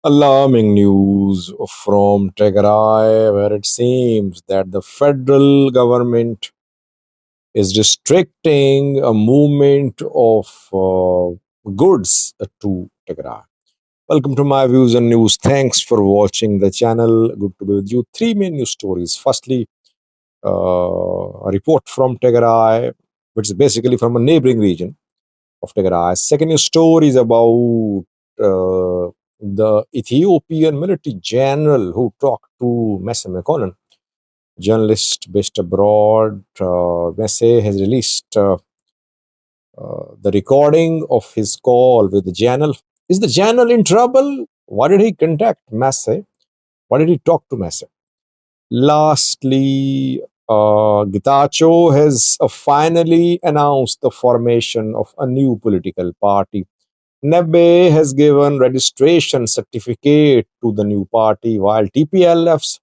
Alarming news from Tigray, where it seems that the federal government is restricting a movement of goods to Tigray. Welcome to my views and news. Thanks for watching the channel. Good to be with you. Three main news stories. Firstly, a report from Tigray, which is basically from a neighboring region of Tigray. Second news story is about the Ethiopian military general who talked to Messe McConnell, journalist based abroad. Messe has released the recording of his call with the general. Is the general in trouble? Why did he contact Messe? Why did he talk to Messe? Lastly, Getachew has finally announced the formation of a new political party. Nebe has given registration certificate to the new party, while TPLF's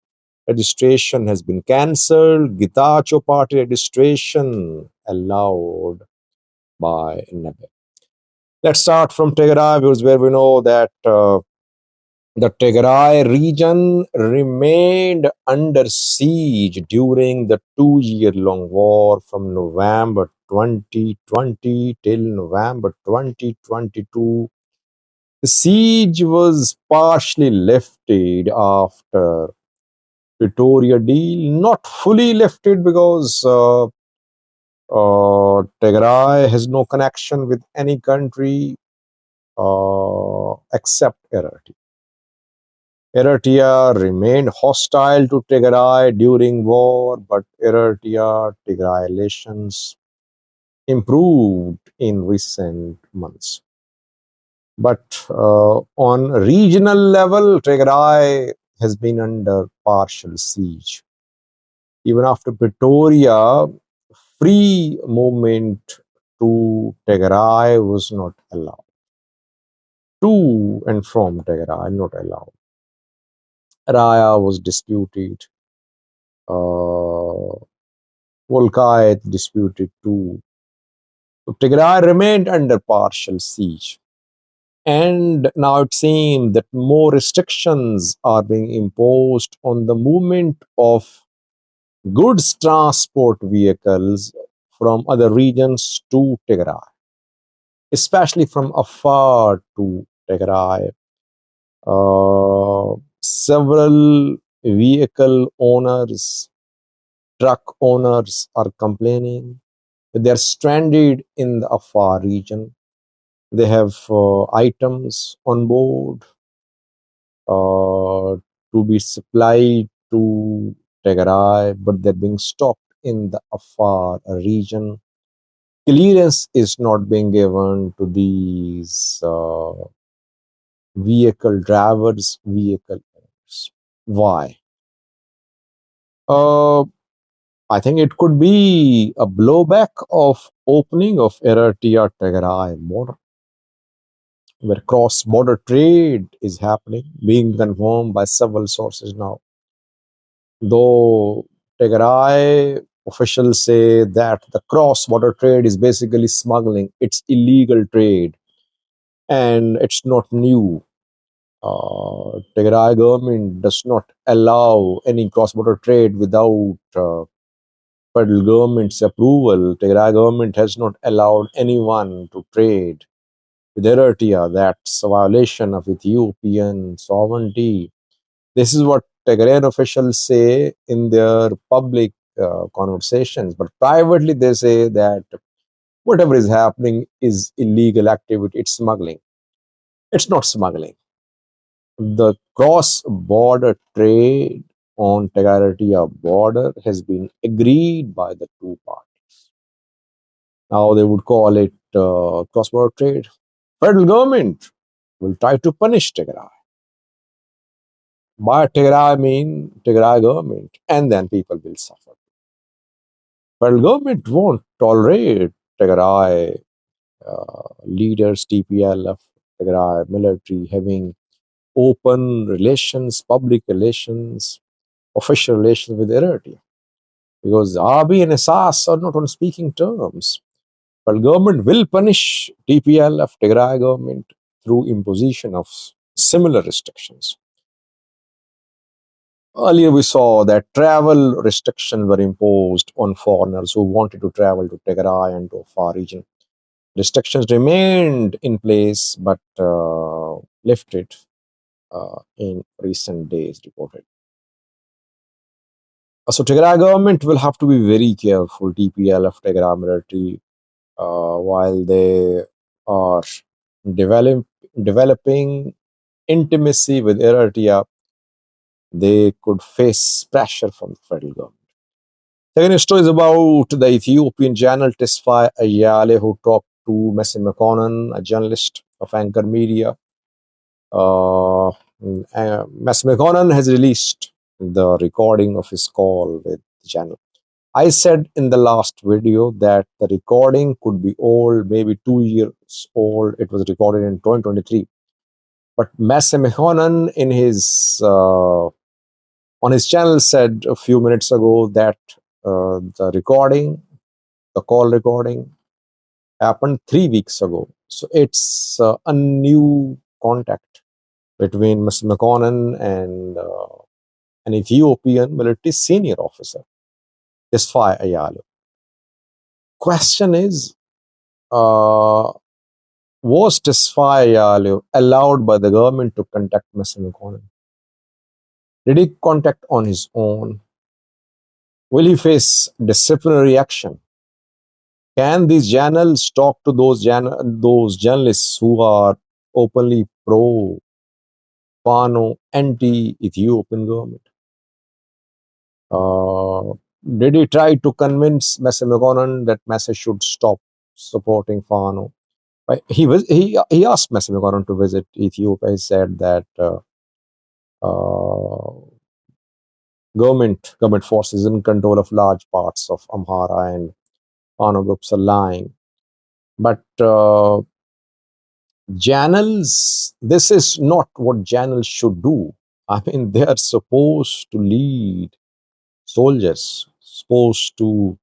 registration has been cancelled. Getachew party registration allowed by Nebe. Let's start from Tigray, where we know that the Tigray region remained under siege during the 2-year-long war from November 2020 till November 2022. The siege was partially lifted after Pretoria deal, not fully lifted because Tigray has no connection with any country except Eritrea. Eritrea remained hostile to Tigray during war, but Eritrea-Tigray relations improved in recent months. But on regional level, Tigray has been under partial siege. Even after Pretoria, free movement to Tigray was not allowed. To and from Tigray, not allowed. Raya was disputed. Volkite disputed too. So Tigray remained under partial siege. And now it seems that more restrictions are being imposed on the movement of goods transport vehicles from other regions to Tigray, especially from Afar to Tigray. Several vehicle owners, truck owners are complaining that they're stranded in the Afar region. They have items on board to be supplied to Tigray, but they're being stopped in the Afar region. Clearance is not being given to these vehicle drivers, vehicle owners. Why? I think it could be a blowback of opening of Eritrea-Tigray border, where cross-border trade is happening, being confirmed by several sources now. Though Tigray officials say that the cross-border trade is basically smuggling, it's illegal trade, and it's not new. Tigray government does not allow any cross-border trade without federal government's approval. Tigray government has not allowed anyone to trade with Eritrea. That's a violation of Ethiopian sovereignty. This is what Tigrayan officials say in their public conversations, but privately they say that whatever is happening is illegal activity. It's smuggling. It's not smuggling. The cross-border trade on Tigray border has been agreed by the two parties. Now they would call it cross-border trade. Federal government will try to punish Tigray. By Tigray, I mean Tigray government, and then people will suffer. Federal government won't tolerate Tigray leaders, TPLF, Tigray military having open relations, public relations, official relations with Eritrea. Because Abiy and Assas are not on speaking terms. But government will punish TPLF, Tigray government, through imposition of similar restrictions. Earlier, we saw that travel restrictions were imposed on foreigners who wanted to travel to Tigray and to a far region. Restrictions remained in place but lifted in recent days, reported. So, Tigray government will have to be very careful. TPLF, Tigray military, while they are develop, developing intimacy with Eritrea, they could face pressure from the federal government. Second story is about the Ethiopian journalist Tesfaye Ayale, who talked to Messi McConnell, a journalist of Anchor Media. Messi McConnell has released the recording of his call with the channel. I said in the last video that the recording could be old, maybe 2 years old. It was recorded in 2023. But Messi McConnell in his on his channel said a few minutes ago that the call recording, happened 3 weeks ago. So it's a new contact between Mr. McConnell and an Ethiopian military senior officer, Tesfaye Ayale. Question is, was Tesfaye Ayale allowed by the government to contact Mr. McConnell? Did he contact on his own? Will he face disciplinary action? Can these journalists talk to those journalists who are openly pro Fano, anti-Ethiopian government? Did he try to convince Mr. McConnell that Mr. should stop supporting Fano? He asked Mr. McConnell to visit Ethiopia. He said that government forces in control of large parts of Amhara and Fano groups are lying. But channels, this is not what channels should do. I mean, they are supposed to lead soldiers, supposed to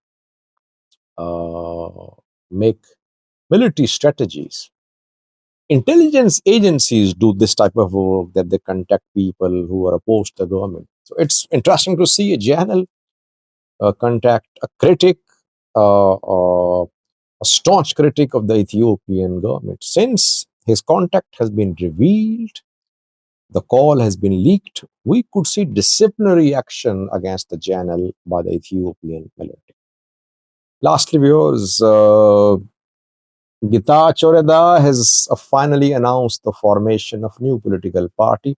make military strategies. Intelligence agencies do this type of work, that they contact people who are opposed to the government. So it's interesting to see a journal contact a critic, a staunch critic of the Ethiopian government. Since his contact has been revealed, the call has been leaked, we could see disciplinary action against the channel by the Ethiopian military. Lastly, viewers, Getachew Reda has finally announced the formation of new political party.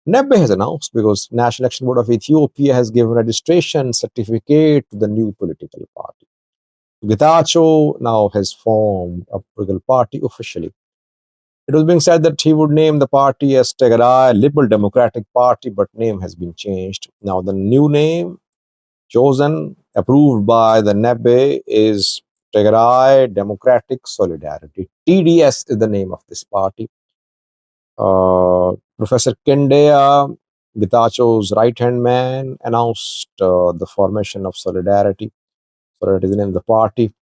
NEBE has announced, because National Election Board of Ethiopia has given registration certificate to the new political party. Getachew now has formed a political party officially. It was being said that he would name the party as Tigray Liberal Democratic Party, but name has been changed. Now the new name chosen, approved by the NEBE, is Tigray Democratic Solidarity. TDS is the name of this party. Professor Kendea, Getachew's right-hand man, announced the formation of Solidarity. Solidarity is the name of the party.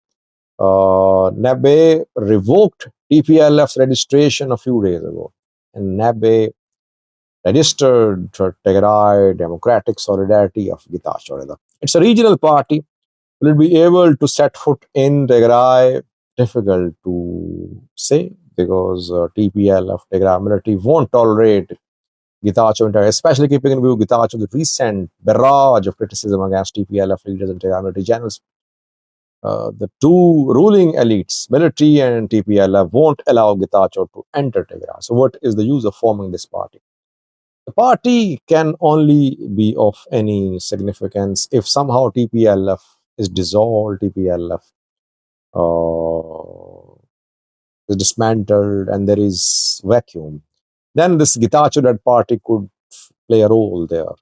NEBE revoked TPLF's registration a few days ago, and NEBE registered Tigray Democratic Solidarity of Getachew Reda. It's a regional party. Will it be able to set foot in Tigray? Difficult to say, because TPLF, Tigray military, won't tolerate Getachew, especially keeping in view Getachew's recent barrage of criticism against TPLF leaders and Tigray military generals. The two ruling elites, military and TPLF, won't allow Getachew to enter Tigray. So what is the use of forming this party? The party can only be of any significance if somehow TPLF is dissolved, TPLF is dismantled, and there is vacuum. Then this Getachew party could play a role there.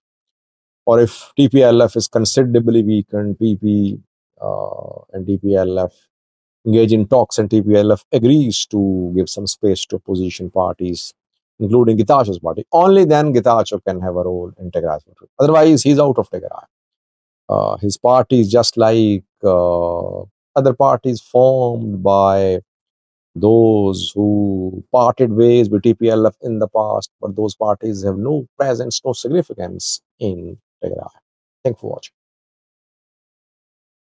Or if TPLF is considerably weakened, PP and TPLF engage in talks, and TPLF agrees to give some space to opposition parties, including Getachew's party, only then Getachew can have a role in Tigray. Otherwise, he's out of Tigray. His party is just like other parties formed by those who parted ways with TPLF in the past, but those parties have no presence, no significance in Tigray. Thank you for watching.